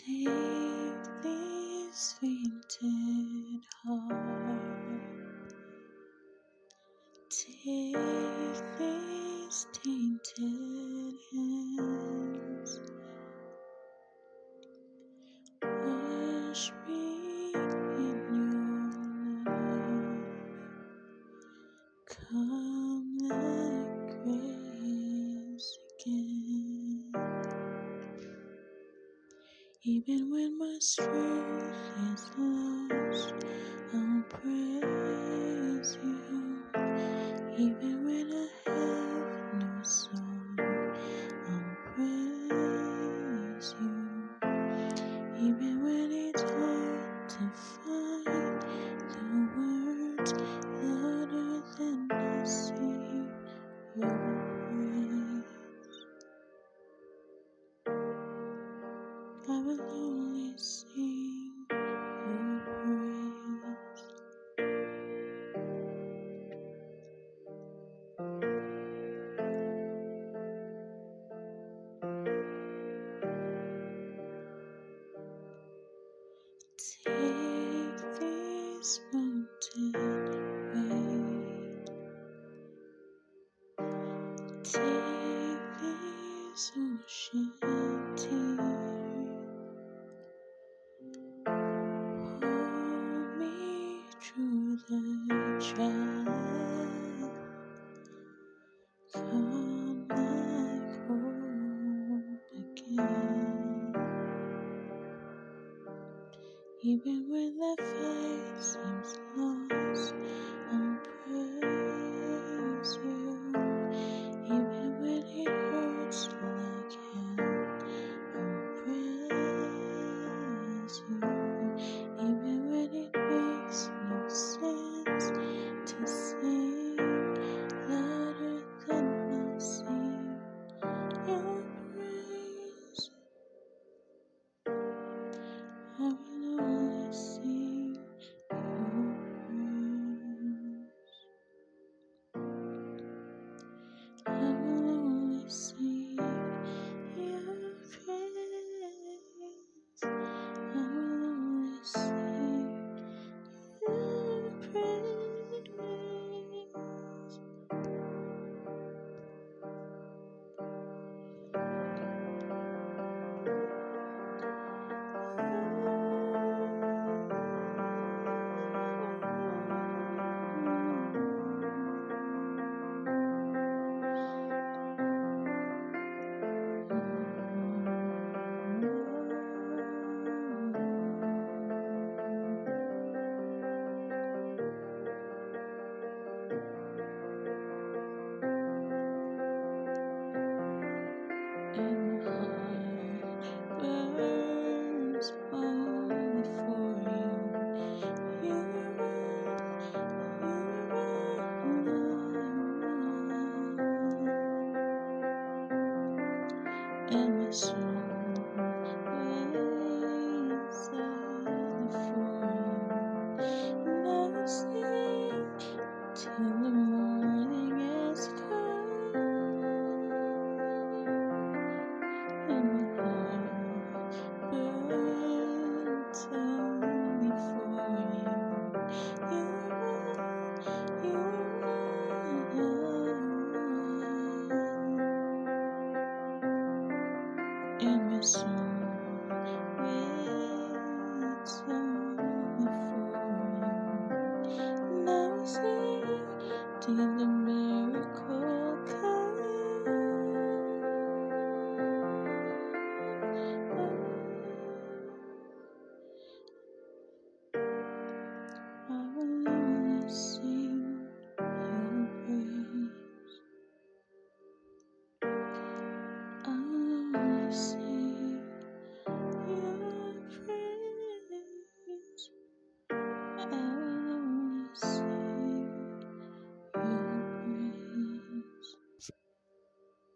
Take this fainted heart, take these tainted hands, wash me in your love, come like grace again. Even when my strength is lost, I'll praise you. Even when I have no song, I'll praise you. Even when it's hard to find the words louder than I see your praise, I will only sing your praise. Take this mountain weight, take this ocean tear, hold me through the trial, come like home again. Even when the fight seems lost, I'll praise you. Even when it hurts like hell, I'll praise you. Even when it makes no sense to sing louder than I sing your praise, I will only sing your praise. I will only sing your praise. I will only sing your praise. And my heart burns only for you. You and my soul waits only for you. And I will sing till the morning is come. And my heart burns only for you. You and my soul waits only for you. And I will sing till the miracle comes. I will only sing your praise. I will only sing